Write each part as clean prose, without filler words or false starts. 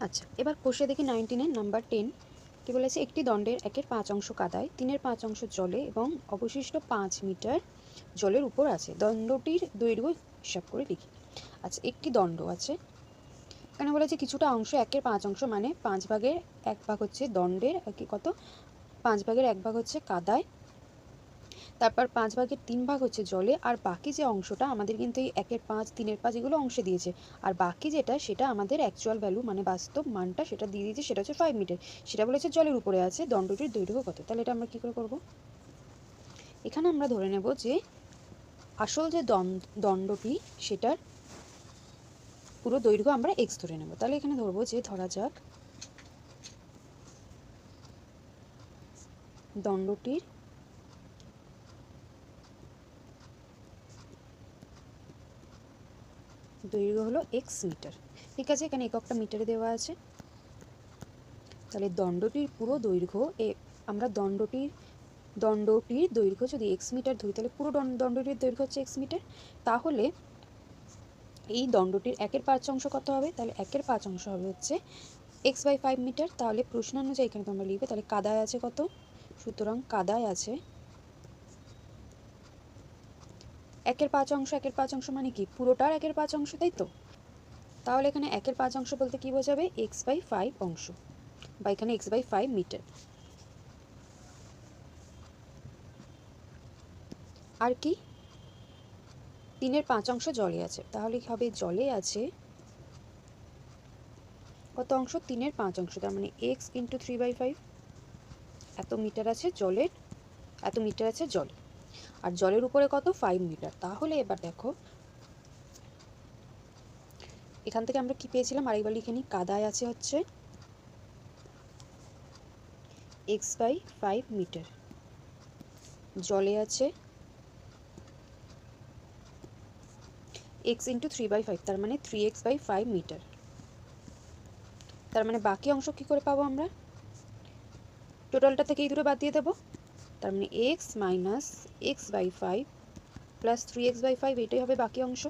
আচ্ছা, এবার কষে দেখি 19 নাম্বার 10 কি বলেছে, একটি দণ্ডের 1/5 অংশ কাদায়, 3/5 অংশ জলে এবং অবশিষ্ট 5 মিটার জলের উপর আছে। দণ্ডটির দৈর্ঘ্য হিসাব করে লিখি। আচ্ছা, একটি দণ্ড আছে, এখানে বলেছে কিছুটা অংশ 1/5 অংশ মানে 5 ভাগের 1 ভাগ হচ্ছে দণ্ডের কত 5 ভাগের 1 ভাগ হচ্ছে কাদায়, তারপর 5 ভাগের 3 ভাগ হচ্ছে জলে, আর বাকি যে অংশটা আমাদের কিন্তু এই 1/5 3/5 এগুলো অংশে দিয়েছে, আর বাকি যেটা সেটা আমাদের অ্যাকচুয়াল ভ্যালু মানে বাস্তব মানটা সেটা দিয়ে দিয়েছে, সেটা হচ্ছে 5 মিটার। সেটা বলেছে জলের উপরে আছে, দণ্ডটির দৈর্ঘ্য কত। তাহলে এটা আমরা কী করে করব? এখানে আমরা ধরে নেব যে আসল যে দণ্ডটি সেটার পুরো দৈর্ঘ্য আমরা x ধরে নেব। তাহলে এখানে ধরবো যে ধরা যাক দণ্ডটির দৈর্ঘ্য হলো x মিটার। ঠিক আছে, এখানে এককটা মিটারে দেওয়া আছে। তাহলে দণ্ডটির পুরো দৈর্ঘ্য আমরা দণ্ডটির দৈর্ঘ্য যদি x মিটার ধরি, তাহলে পুরো দণ্ডটির দৈর্ঘ্য হচ্ছে x মিটার। তাহলে এই দণ্ডটির 1/5 অংশ কত হবে? তাহলে 1/5 অংশ হবে হচ্ছে x/5 মিটার। তাহলে প্রশ্ন অনুযায়ী এখানে তোমরা লিখবে, তাহলে কাদায় আছে কত? সুতরাং কাদায় আছে 1/5 অংশ। 1/5 অংশ মানে কি? পুরোটার 1/5 অংশ, তাই তো? তাহলে এখানে 1/5 অংশ বলতে কি বোঝাবে? x/5 অংশ, বা এখানে x/5 মিটার। আর কি 3/5 অংশ জলে আছে, তাহলে কি হবে? জলে আছে কত অংশ? 3/5 অংশ, তার মানে x × 3/5, এত মিটার আছে জলের, এত মিটার আছে জলে, আর জলের উপরে কত? 5 মিটার। তাহলে এবার দেখো এখান থেকে আমরা কি পেয়েছিলাম, আরেকবার লিখে নিই। কাদায় আছে হচ্ছে x/5 মিটার, জলে আছে x × 3/5, তার মানে 3x/5 মিটার। তার মানে বাকি অংশ কি করে পাবো আমরা? টোটালটা থেকে এই দুটো বাদ দিয়ে দেবো, তার মানে x - x/5 প্লাস 3x/5, এটাই হবে বাকি অংশ।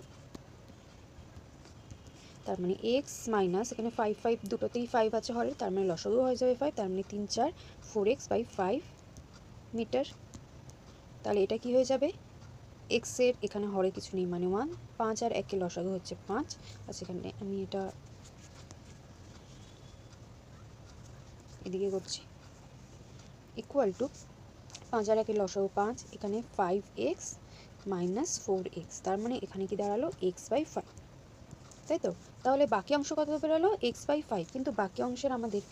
তার মানে x মাইনাস, এখানে 5 5 দুটোতেই 5 আছে হরে, তার মানে লসাগু হয়ে যাবে 5, তার মানে 3 4 4x/5 মিটার। তাহলে এটা কি হয়ে যাবে? x এর এখানে হরে কিছু নেই মানে 1, 5 আর 1 এর লসাগু হচ্ছে 5। আচ্ছা, এখানে আমি এটা এদিকে করছি, ইকুয়াল টু 5 আর 1 এর লসাগু 5, এখানে 5x মাইনাস 4x, তার মানে এখানে কি দাঁড়ালো? x/5, তাই তো? তাহলে বাকি অংশ কত বেরোলো? x/5, কিন্তু বাকি অংশের আমাদের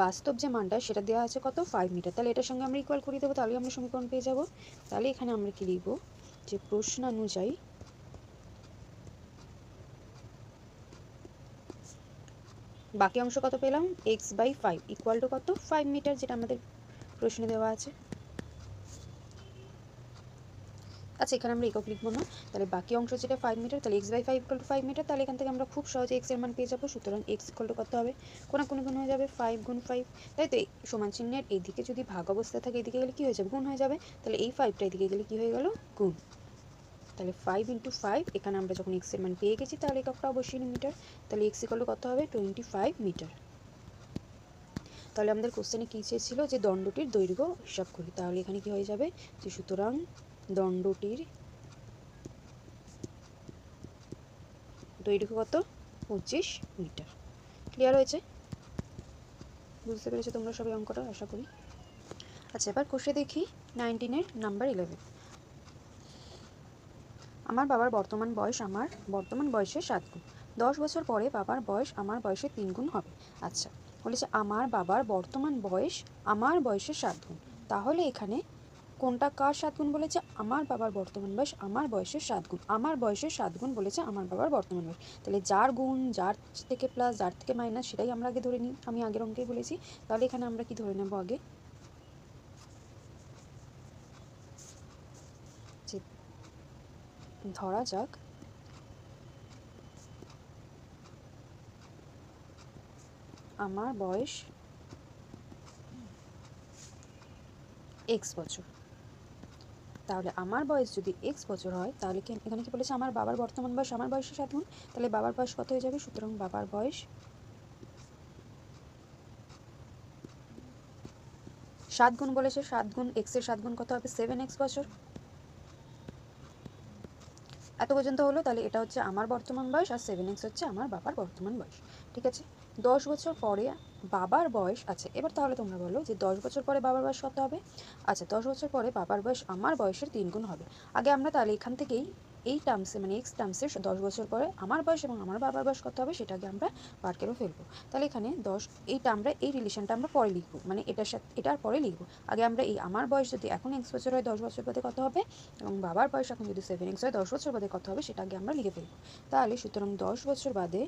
বাস্তব যে মানটা সেটা দেওয়া আছে কত? 5 মিটার। তাহলে এটার সঙ্গে আমরা ইকুয়াল করিয়ে দেবো, তাহলে আমরা সমীকরণ পেয়ে যাব। তাহলে এখানে আমরা কি লিখব, যে প্রশ্ন অনুযায়ী বাকি অংশ কত পেলাম? x/5 ইকুয়াল টু কত? 5 মিটার, যেটা আমাদের প্রশ্নে দেওয়া আছে। আচ্ছা, এখানে আমরা একক লিখবো না, তাহলে বাকি অংশ যেটা 5 মিটার, তাহলে x/5 = 5 মিটার। তাহলে এখান থেকে আমরা খুব সহজে x এর মান পেয়ে যাবো। সুতরাং x = কত হবে? কোনাকুনি গুণ হয়ে যাবে, 5 × 5, তাই তো? সমান চিহ্নের এইদিকে যদি ভাগ অবস্থা থাকে, এদিকে গেলে কি হয়ে যাবে? গুণ হয়ে যাবে। তাহলে এই 5টা এদিকে গেলে কি হয়ে গেল? গুণ। তাহলে 5 × 5, এখানে আমরা যখন x এর মান পেয়ে গেছি, তাহলে এককটা অবশ্যই মিটার। তাহলে x = কত হবে? 25 মিটার। তাহলে আমাদের কোশ্চেনে কী চেয়েছিল? যে দণ্ডটির দৈর্ঘ্য হিসাব করি। তাহলে এখানে কি হয়ে যাবে, যে সুতরাং দণ্ডটির দৈর্ঘ্য কত? 25 মিটার। ক্লিয়ার হয়েছে? বুঝতে পেরেছো তোমরা সবাই অঙ্কটা, আশা করি। আচ্ছা, এবার কষে দেখি 19 নাম্বার 11। আমার বাবার বর্তমান বয়স আমার বর্তমান বয়সের 7 গুণ। 10 বছর পরে বাবার বয়স আমার বয়সের 3 গুণ হবে। আচ্ছা, বলেছে আমার বাবার বর্তমান বয়স আমার বয়সের 7 গুণ। তাহলে এখানে কোনটা কার 7 গুণ বলেছে? আমার বাবার বর্তমান বয়স আমার বয়সের 7 গুণ। আমার বয়সের 7 গুণ বলেছে আমার বাবার বর্তমান বয়স। তাহলে যার গুণ, যার থেকে প্লাস, যার থেকে মাইনাস, সেটাই আমরা আগে ধরে নিই। আমি আগের অঙ্কেই বলেছি। তাহলে এখানে আমরা কি ধরে নেব আগে, যে ধরা যাক আমার বয়স x বছর। তাহলে আমার বয়স যদি x বছর হয়, তাহলে কি এখানে কি বলেছে? আমার বাবার বর্তমান বয়স আমার বয়সের 7 গুণ। তাহলে বাবার বয়স কত হয়ে যাবে? সুতরাং বাবার বয়স 7 গুণ বলেছে, 7 গুণ এক্সের 7 গুণ কত হবে? 7x বছর। এত পর্যন্ত হলো। তাহলে এটা হচ্ছে আমার বর্তমান বয়স, আর 7x হচ্ছে আমার বাবার বর্তমান বয়স। ঠিক আছে, 10 বছর পরে বাবার বয়স আছে। এবার তাহলে তোমরা বলো যে 10 বছর পরে বাবার বয়স কত হবে? আচ্ছা, 10 বছর পরে বাবার বয়স আমার বয়সের 3 গুণ হবে। আগে আমরা তাহলে এখান থেকেই এই টার্মসে মানে এক্স টার্মসে 10 বছর পরে আমার বয়স এবং আমার বাবার বয়স কত হবে সেটা আগে আমরা বার করে ফেলবো। তাহলে এখানে 10 এই টার্মটা, এই রিলেশনটা আমরা পরে লিখবো, মানে এটার সাথে এটার পরে লিখবো। আগে আমরা এই আমার বয়স যদি এখন এক্স বছর হয় 10 বছর বাদে কত হবে, এবং বাবার বয়স এখন যদি 7x হয় 10 বছর বাদে কত হবে সেটা আগে আমরা লিখে ফেলবো। তাহলে সুতরাং 10 বছর বাদে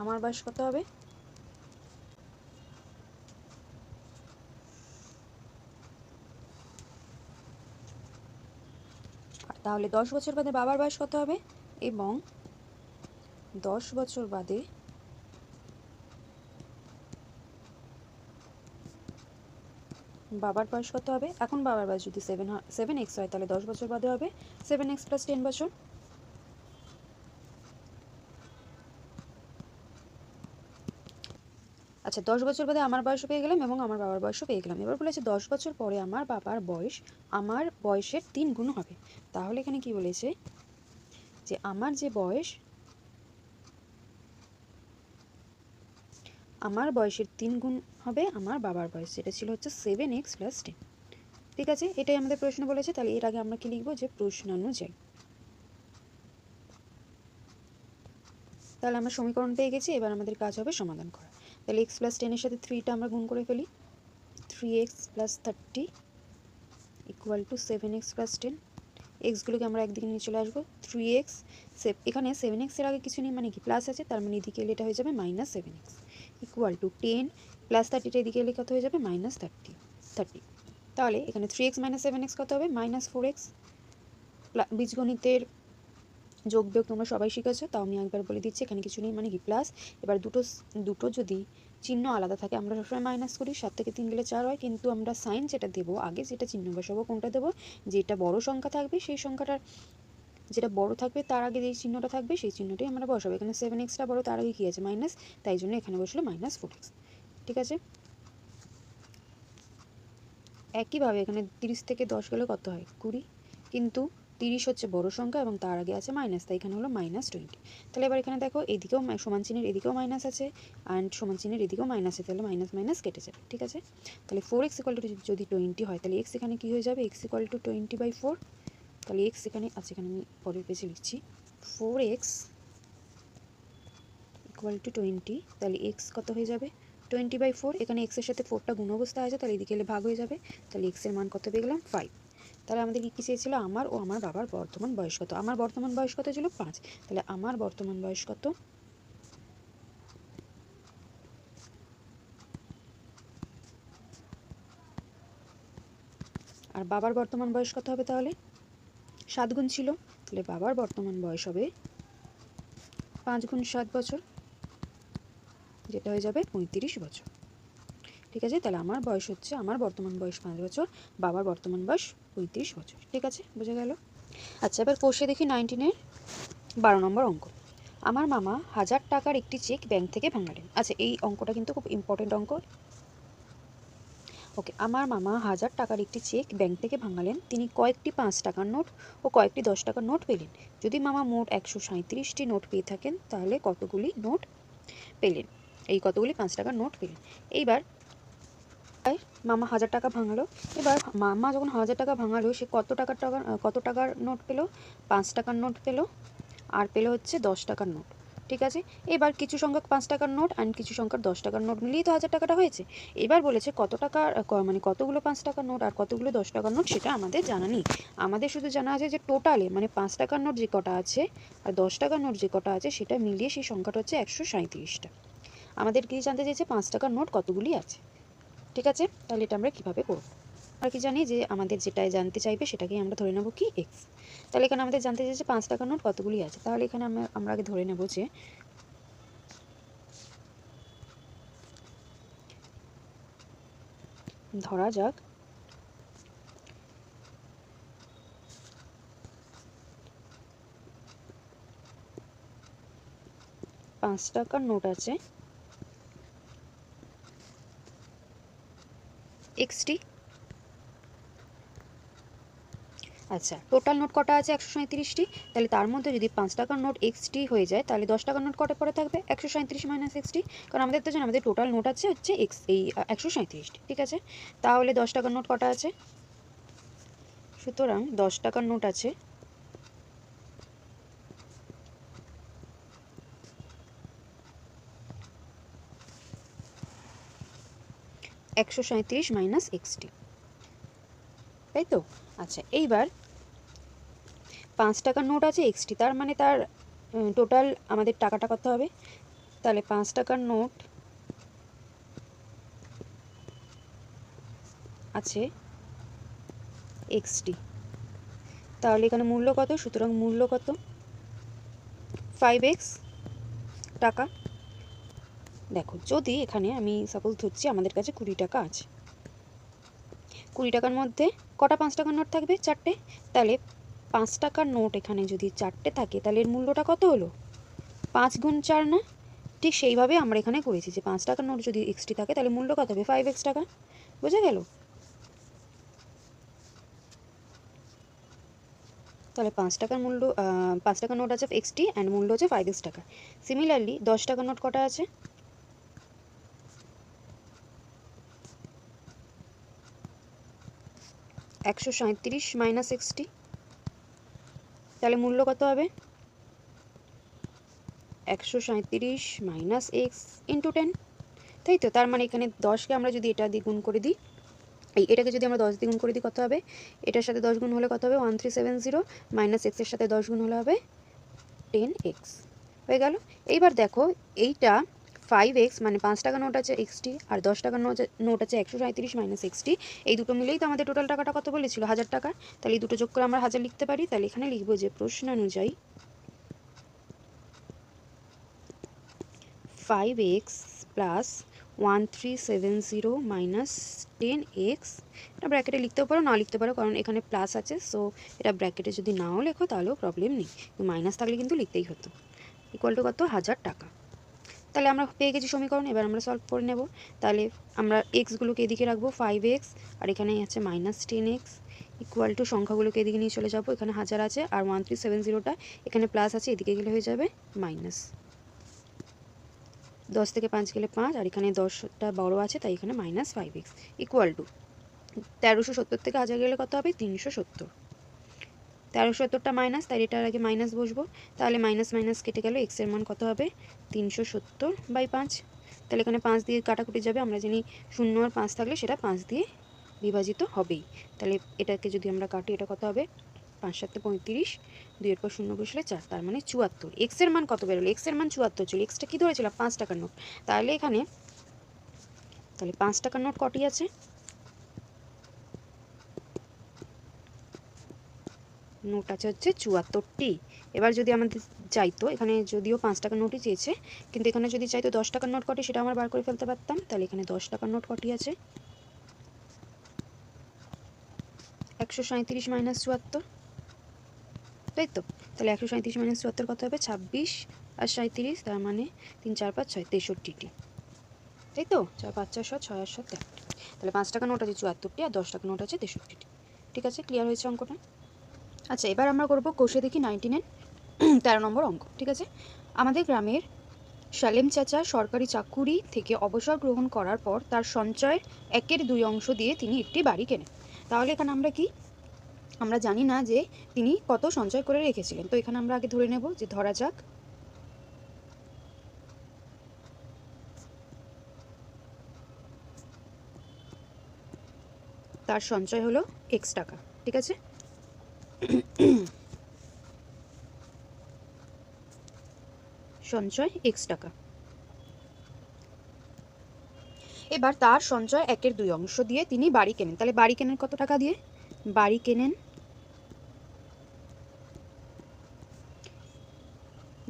আমার বয়স কত হবে? তাহলে 10 বছর বাদে বাবার বয়স কত হবে, এবং 10 বছর বাদে বাবার বয়স কত হবে? এখন বাবার বয়স যদি 7x হয় তাহলে 10 বছর বাদে হবে 7x + 10 বছর। আচ্ছা, 10 বছর বাদে আমার বয়সও পেয়ে গেলাম এবং আমার বাবার বয়সও পেয়ে গেলাম। এবার বলেছে 10 বছর পরে আমার বাবার বয়স আমার বয়সের 3 গুণ হবে। তাহলে এখানে কি বলেছে যে আমার যে বয়স, আমার বয়সের 3 গুণ হবে আমার বাবার বয়স, যেটা ছিল হচ্ছে 7x + 10। ঠিক আছে, এটাই আমাদের প্রশ্ন বলেছে। তাহলে এর আগে আমরা কি লিখবো, যে প্রশ্নানুযায়ী। তাহলে আমরা সমীকরণ পেয়ে গেছি, এবার আমাদের কাজ হবে সমাধান করা। তাহলে x + 10 এর সাথে 3টা আমরা গুণ করে ফেলি। 3x + 30 = 7x + 10। এক্সগুলোকে আমরা একদিকে নিয়ে চলে আসবো। 3x, এখানে 7x এর আগে কিছু নেই মানে কি প্লাস আছে, তার মানে এদিকে এলে এটা হয়ে যাবে -7x = 10 + 30টা এদিকে এলে কত হয়ে যাবে -30। তাহলে এখানে 3x - 7x কত হবে? -4x। বীজগণিতের যোগ বিয়োগ তোমরা সবাই শিখেছো, তাও আমি একবার বলে দিচ্ছি, এখানে কিছু নেই মানে কি প্লাস। এবার দুটো যদি চিহ্ন আলাদা থাকে আমরা সবসময় মাইনাস করি, 7 থেকে 3 গেলে 4 হয়, কিন্তু আমরা সাইন যেটা দেবো আগে, যেটা চিহ্ন বসাবো, কোনটা দেবো, যেটা বড় সংখ্যা থাকবে সেই সংখ্যাটার, যেটা বড় থাকবে তার আগে যেই চিহ্নটা থাকবে সেই চিহ্নটাই আমরা বসাবো। এখানে 7xটা বড়, তার আগে কি আছে মাইনাস, তাই জন্য এখানে বসলো -4x। ঠিক আছে, একইভাবে এখানে 30 থেকে 10 গেলে কত হয় 20, কিন্তু 30 হচ্ছে বড় সংখ্যা এবং তার আগে আছে মাইনাস, তাই এখানে হলো -20। তাহলে এবার এখানে দেখো এদিকেও সমান চিহ্নের এদিকেও মাইনাস আছে, অ্যান্ড সমান চিহ্নের এদিকেও মাইনাস আছে, তাহলে মাইনাস মাইনাস কেটে যাবে। ঠিক আছে, তাহলে 4x = যদি 20 হয় তাহলে x এখানে কি হয়ে যাবে, x = 20/4। তাহলে x এখানে আছে, এখানে আমি পরের পেজে লিখছি 4x = 20, তাহলে x কত হয়ে যাবে 20/4। এখানে x এর সাথে 4টা গুণ অবস্থা আছে, তাহলে এদিকে এলে ভাগ হয়ে যাবে, তাহলে x এর মান কত পেয়ে গেলাম 5। তাহলে আমাদের কি চেয়েছিল, আমার ও আমার বাবার বর্তমান বয়স কত? আমার বর্তমান বয়স কত ছিল 5, তাহলে আমার বর্তমান বয়স কত, আর বাবার বর্তমান বয়স কত হবে? তাহলে 7 গুণ ছিল, তাহলে বাবার বর্তমান বয়স হবে 5 গুণ 7 বছর, যেটা হয়ে যাবে 35 বছর। ঠিক আছে, তাহলে আমার বয়স হচ্ছে, আমার বর্তমান বয়স 5 বছর, বাবার বর্তমান বয়স 35 বছর। ঠিক আছে, বোঝা গেল। আচ্ছা, এবার কোষে দেখি 19-এর 12 নম্বর অঙ্ক। আমার মামা 1000 টাকার একটি চেক ব্যাংক থেকে ভাঙালেন। আচ্ছা, এই অঙ্কটা কিন্তু খুব ইম্পর্টেন্ট অঙ্ক। ওকে, আমার মামা 1000 টাকার একটি চেক ব্যাংক থেকে ভাঙালেন। তিনি কয়েকটি 5 টাকার নোট ও কয়েকটি 10 টাকার নোট পেলেন। যদি মামা মোট 137টি নোট পেয়ে থাকেন তাহলে কতগুলি নোট পেলেন, এই কতগুলি 5 টাকার নোট পেলেন। এইবার মামা 1000 টাকা ভাঙালো। এবার মামা যখন 1000 টাকা ভাঙালো সে কত টাকার নোট পেলো? 5 টাকার নোট পেলো, আর পেলো হচ্ছে 10 টাকার নোট। ঠিক আছে, এবার কিছু সংখ্যক 5 টাকার নোট অ্যান্ড কিছু সংখ্যক 10 টাকার নোট মিলিয়ে তো 1000 টাকাটা হয়েছে। এবার বলেছে কত টাকার মানে কতগুলো 5 টাকার নোট আর কতগুলো 10 টাকার নোট সেটা আমাদের জানা নেই। আমাদের শুধু জানা আছে যে টোটালে মানে 5 টাকার নোট যে কটা আছে আর 10 টাকার নোট যে কটা আছে সেটা মিলিয়ে সেই সংখ্যাটা হচ্ছে 137টা। আমাদের কি জানতে চাইছে 5 টাকার নোট কতগুলি আছে। ঠিক আছে, তাহলে এটা আমরা কীভাবে করব? আমরা কি জানি যে আমাদের যেটাই জানতে চাইবে সেটাকেই আমরা ধরে নেব কি এক্স। তাহলে এখানে আমাদের জানতে চাইছে 5 টাকার নোট কতগুলি আছে, তাহলে এখানে আমরা আগে ধরে নেব যে ধরা যাক 5 টাকার নোট আছে XT। আচ্ছা, টোটাল নোট কটা আছে 137টি। তাহলে তার মধ্যে যদি 5 টাকার নোট XT হয়ে যায় তাহলে 10 টাকার নোট কটা পড়ে থাকবে 137 মাইনাস XT। কারণ আমাদের তো জানেন আমাদের টোটাল নোট আছে হচ্ছে এই 137টি। ঠিক আছে, তাহলে 10 টাকার নোট কটা আছে? সুতরাং 10 টাকার নোট আছে 137 মাইনাস XT, তাই তো? আচ্ছা, এইবার 5 টাকার নোট আছে XT, তার মানে তার টোটাল আমাদের টাকাটা কত হবে? তাহলে 5 টাকার নোট আছে XT, তাহলে এখানে মূল্য কত? সুতরাং মূল্য কত? 5x টাকা। দেখো, যদি এখানে আমি সাপোজ ধরছি আমাদের কাছে 20 টাকা আছে, 20 টাকার মধ্যে কটা 5 টাকার নোট থাকবে? 4টে। তাহলে 5 টাকার নোট এখানে যদি 4টে থাকে তাহলে এর মূল্যটা কত হলো? 5 গুণ 4 না? ঠিক সেইভাবে আমরা এখানে করেছি যে 5 টাকার নোট যদি XT থাকে তাহলে মূল্য কত হবে? 5x টাকা। বোঝা গেল? তাহলে 5 টাকার মূল্য 5 টাকার নোট আছে XT অ্যান্ড মূল্য হচ্ছে 5x টাকা। সিমিলারলি 10 টাকার নোট কটা আছে? 137 মাইনাস XT, তাহলে মূল্য কত হবে? 137 মাইনাস এক্স ইন্টু 10, তাই তো? তার মানে এখানে 10কে আমরা যদি এটা দিয়ে গুণ করে দিই, এটাকে যদি আমরা 10 দিয়ে গুণ করে দিই কত হবে? এটার সাথে 10 গুণ হলে কত হবে? 1370 মাইনাস এক্সের সাথে 10 গুণ হলে হবে 10x। হয়ে গেল। এইবার দেখো, এইটা 5x মানে 5 টাকা নোট আছে XT আর 10 টাকার নোট আছে 137 মাইনাস XT, এই দুটো মিলেই তো আমাদের টোটাল টাকাটা কত বলেছিল? 1000 টাকা। তাহলে এই দুটো যোগ করে আমরা 1000 লিখতে পারি। তাহলে এখানে লিখবো যে প্রশ্নানুযায়ী 5x প্লাস 1370 মাইনাস 10x, এটা ব্র্যাকেটে লিখতেও পারো, না লিখতে পারো, কারণ এখানে প্লাস আছে, সো এটা ব্র্যাকেটে যদি নাও লেখো তাহলেও প্রবলেম নেই, মাইনাস থাকলে কিন্তু লিখতেই হতো। ইকুয়াল টু কত? 1000 টাকা। তাহলে আমরা পেয়ে গেছি সমীকরণ, এবার আমরা সলভ করে নেব। তাহলে আমরা এক্সগুলোকে এদিকে রাখবো 5x আর এখানে আছে মাইনাস 10x, ইকুয়াল টু সংখ্যাগুলোকে এদিকে নিয়ে চলে যাবো, এখানে 1000 আছে আর 1370টা এখানে প্লাস আছে, এদিকে গেলে হয়ে যাবে মাইনাস। 10 থেকে 5 গেলে 5 আর এখানে 10টা বড় আছে তাই এখানে মাইনাস 5x, ইকুয়াল টু 1370 থেকে 1000 গেলে কত হবে? 370। 1370টা মাইনাস, তাই এটার আগে মাইনাস বসবো, তাহলে মাইনাস মাইনাস কেটে গেল, এক্স এর মান কত হবে? 370/5। তাহলে এখানে 5 দিয়ে কাটাকুটি যাবে, আমরা জানি 0 আর 5 থাকলে সেটা 5 দিয়ে বিভাজিত হবেই। তাহলে এটাকে যদি আমরা কাটি, এটা কত হবে? 5 7 35, 2 এর পর 0 বসলে 4, তার মানে 74। এক্স এর মান কত বেরোলো? এক্স এর মান 74 ছিল। এক্সটা কি ধরেছিলাম? 5 টাকার নোট। তাহলে এখানে 5 টাকার নোট কটি আছে? নোট আছে হচ্ছে 74টি। এবার যদি আমাদের চাইতো, এখানে যদিও 5 টাকার নোটই চেয়েছে, কিন্তু এখানে যদি চাইতো 10 টাকার নোট কটি সেটা আমরা বার করে ফেলতে পারতাম। তাহলে এখানে 10 টাকার নোট কটি আছে? 137 মাইনাস 74, তাই তো? তাহলে 137 মাইনাস 74 কত হবে? 26 আর 37, তার মানে 3 4 5 6 63টি, তাই তো? 4 5 4 6 6 আর 7 13। তাহলে 5 টাকার নোট আছে 74টি আর 10 টাকার নোট আছে 63টি। ঠিক আছে, ক্লিয়ার হয়েছে অঙ্কটা? আচ্ছা, এবার আমরা করবো কোষে দেখি 19-এর 13 নম্বর অঙ্ক। ঠিক আছে, আমাদের গ্রামের সালেম চাচা সরকারি চাকুরি থেকে অবসর গ্রহণ করার পর তার সঞ্চয়ের 1/2 অংশ দিয়ে তিনি একটি বাড়ি কেনেন। তাহলে এখানে আমরা কি, আমরা জানি না যে তিনি কত সঞ্চয় করে রেখেছিলেন, তো এখানে আমরা আগে ধরে নেব যে ধরা যাক তার সঞ্চয় হলো x টাকা। ঠিক আছে, সঞ্চয় x টাকা। এবার তার সঞ্চয় 1/2 অংশ দিয়ে তিনি বাড়ি কেনেন। তাহলে বাড়ি কেনেন কত টাকা দিয়ে? বাড়ি কেনেন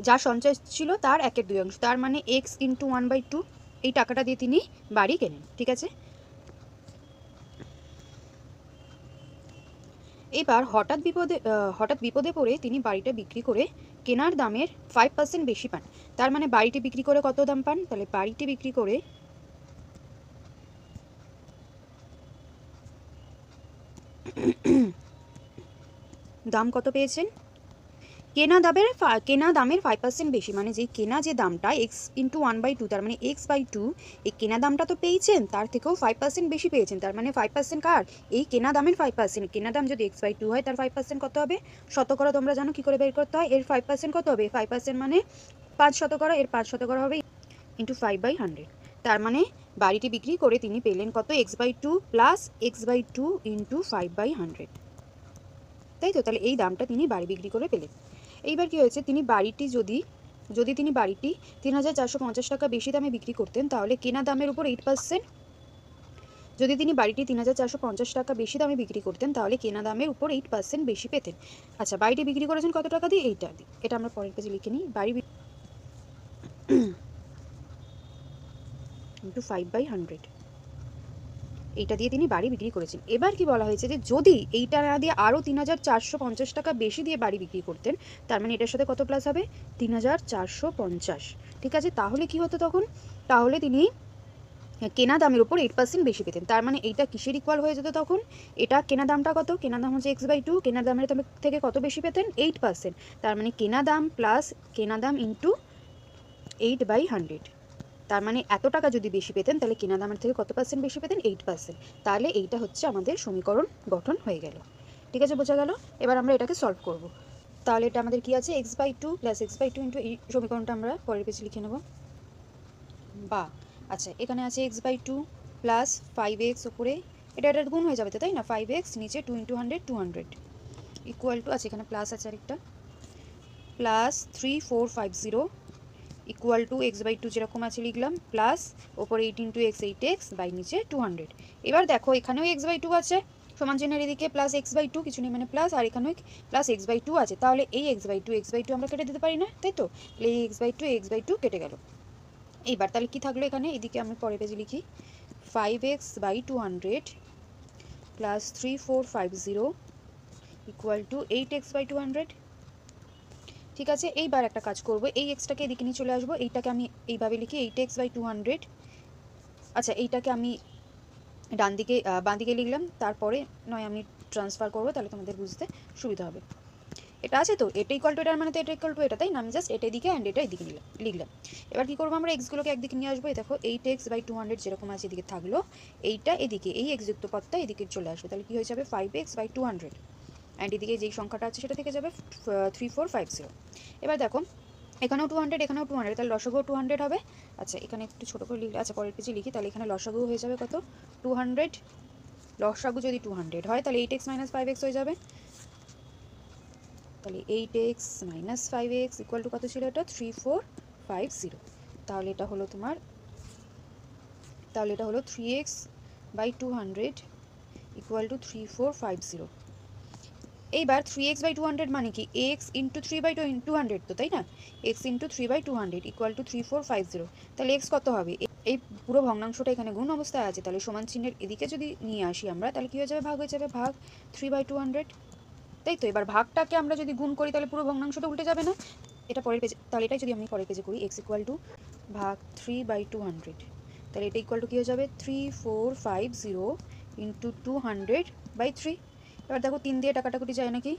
যা সঞ্চয় ছিল তার 1/2 অংশ, তার মানে x ইন্টু 1/2, এই টাকাটা দিয়ে তিনি বাড়ি কেনেন। ঠিক আছে, এবার হঠাৎ বিপদে পড়ে তিনি বাড়িটা বিক্রি করে কেনার দামের 5% বেশি পান। তার মানে বাড়িটি বিক্রি করে কত দাম পান? তাহলে বাড়িটি বিক্রি করে দাম কত পেয়েছেন? কেনা দামের 5% বেশি, মানে যে কেনা যে দামটা এক্স ইন্টু 1/2, তার মানে x/2, এই কেনা দামটা তো পেয়েছেন, তার থেকেও 5% বেশি পেয়েছেন। তার মানে 5% কার? এই কেনা দামের 5%। কেনা দাম যদি x/2 হয়, তার 5% কত হবে? শতকরা তোমরা জানো কি করে বের করতে হয়। এর 5% কত হবে? 5% মানে 5%, এর 5% হবে ইন্টু 5/100। তার মানে বাড়িটি বিক্রি করে তিনি পেলেন কত? x/2 প্লাস x/2 ইন্টু 5/100, তাই তো? তাহলে এই দামটা তিনি বাড়ি বিক্রি করে পেলেন। এইবার কি হয়েছে, তিনি বাড়িটি যদি তিনি বাড়িটি 3,450 টাকা বেশি দামে বিক্রি করতেন, তাহলে কেনা দামের উপর 8%, যদি তিনি বাড়িটি 3,450 টাকা বেশি দামে বিক্রি করতেন, তাহলে কেনা দামের উপর 8% বেশি পেতেন। আচ্ছা, বাড়িটি বিক্রি করেছেন কত টাকা দিয়ে? এইটা দিয়ে। এটা আমরা পরের পেজে লিখে নিই। বাড়ি ইন্টু 5/100, এইটা দিয়ে তিনি বাড়ি বিক্রি করেছেন। এবার কি বলা হয়েছে, যে যদি এইটা না দিয়ে আরও 3,450 টাকা বেশি দিয়ে বাড়ি বিক্রি করতেন, তার মানে এটার সাথে কত প্লাস হবে? 3,450। ঠিক আছে, তাহলে কি হতো তখন? তাহলে তিনি কেনা দামের উপর 8% বেশি পেতেন। তার মানে এইটা কিসের ইকুয়াল হয়ে যেত তখন? এটা কেনা দামটা কত? কেনা দাম হচ্ছে x/2, কেনা দামের থেকে কত বেশি পেতেন? 8%। তার মানে কেনা দাম প্লাস কেনা দাম ইন্টু 8/100। তার মানে এত টাকা যদি বেশি পেতেন, তাহলে কেনা দামের থেকে কত পার্সেন্ট বেশি পেতেন? 8%। তাহলে এইটা হচ্ছে আমাদের সমীকরণ গঠন হয়ে গেল। ঠিক আছে, বোঝা গেল? এবার আমরা এটাকে সলভ করব। তাহলে এটা আমাদের কি আছে? x/2 প্লাস x/2 ইন্টু, এই সমীকরণটা আমরা পরের পেজে লিখে নেব। বা আচ্ছা, এখানে আছে x/2 প্লাস 5x, ওপরে এটার গুণ হয়ে যাবে তো, তাই না? 5x, নিচে 2 ইন্টু 100, 200 ইকুয়াল টু, আচ্ছা এখানে প্লাস আছে আরেকটা, প্লাস 3450 ইকুয়াল টু x/2 যেরকম আছে লিখলাম, প্লাস ওপরে 8 ইন্টু x, 8x, বাই নিচে 200। এবার দেখো এখানেও x/2 আছে, সমান চিহ্নের এদিকে প্লাস x/2, কিছু নেই মানে প্লাস, আর এখানেও প্লাস x/2 আছে। তাহলে এই x/2 আমরা কেটে দিতে পারি না, তাই তো? তাহলে এই x/2 কেটে গেল। এইবার তাহলে কি থাকলো এখানে? এদিকে আমি পরের পেজে লিখি, 5x/200 plus 3450 equal to 8x/200। ঠিক আছে, এইবার একটা কাজ করব, এই এক্সটাকে এদিকে নিয়ে চলে আসবো, এইটাকে আমি এইভাবে লিখি 8x/200। আচ্ছা, এইটাকে আমি বাঁ দিকে লিখলাম, তারপরে নয় আমি ট্রান্সফার করবো, তাহলে তোমাদের বুঝতে সুবিধা হবে। এটা আছে তো, এটা ইকুয়াল টু এটার মানে তো এটা ইকুয়াল টু এটা, তাই না? আমি জাস্ট এটা এদিকে অ্যান্ড এটা এদিকে লিখলাম। এবার কী করবো, আমরা এক্সগুলোকে একদিকে নিয়ে আসবো। দেখো 8x/200 যেরকম আছে এদিকে থাকলো, এইটা এদিকে, এই এক্স যুক্ত পদটা এদিকে চলে আসবে। তাহলে কী হয়ে যাবে? 5x/200, অ্যান্ড এদিকে যেই সংখ্যাটা আছে সেটা থেকে যাবে 3450। এবার দেখো এখানেও 200, এখানেও 200, তাহলে লসাগু 200 হবে। আচ্ছা, এখানে একটু ছোটো করে লিখলে, আচ্ছা পরের পেজে লিখি, তাহলে এখানে লসাগু হয়ে যাবে কত? 200। লসাগু যদি 200 হয়, তাহলে 8x - 5x হয়ে যাবে। তাহলে 8x - 5x ইকুয়াল টু কত ছিল? এটা 3450। তাহলে এটা হলো 3x/200 ইকুয়াল টু 3450। এইবার 3x/200 মানে কি? x ইন্টু 3/200 তো, তাই না? x into 3/200 equal to 3450। তাহলে x কত হবে? এই পুরো ভগ্নাংশটা এখানে গুণ অবস্থায় আছে, তাহলে সমান চিহ্নের এদিকে যদি নিয়ে আসি আমরা, তাহলে কী হয়ে যাবে? ভাগ হয়ে যাবে, ভাগ 3/200, তাই তো? এবার ভাগটাকে আমরা যদি গুণ করি, তাহলে পুরো ভগ্নাংশটা উল্টে যাবে না? এটা পরের পেজে, তাহলে এটাই যদি আমি পরের পেজে করি, x ইকুয়াল টু ভাগ 3/200, তাহলে এটা ইকুয়াল টু কী হয়ে যাবে? 3450 ইন্টু 200/3। এবার দেখো 3 দিয়ে টাকাটা কুটি যায় নাকি?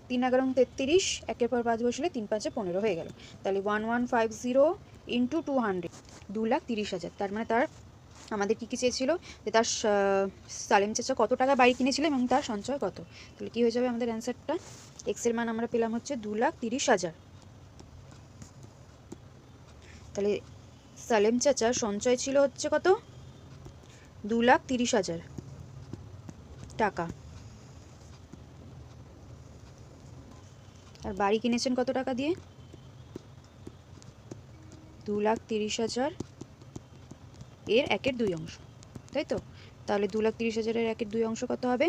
3 11 33, একের পর 5 বসলে 3 5 15 হয়ে গেল। তাহলে 1150 ইন্টু 200, 2,30,000। তার মানে তার আমাদের কী কী চেয়েছিল, যে তার সালেম চাচা কত টাকা বাড়ি কিনেছিল এবং তার সঞ্চয় কত। তাহলে কী হয়ে যাবে আমাদের অ্যান্সারটা? এক্সের মান আমরা পেলাম হচ্ছে 2,30,000। তাহলে সালেম চাচার সঞ্চয় ছিল হচ্ছে কত? 2,30,000 টাকা। আর বাড়ি কিনেছেন কত টাকা দিয়ে? 2,30,000 এর 1/2 অংশ, তাই তো? তাহলে 2,30,000 এর 1/2 অংশ কত হবে?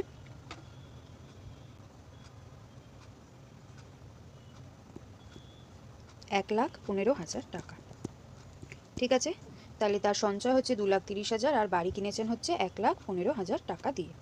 1,15,000 টাকা। ঠিক আছে, তাহলে তার সঞ্চয় হচ্ছে 2,30,000 আর বাড়ি কিনেছেন হচ্ছে 1,15,000 টাকা দিয়ে।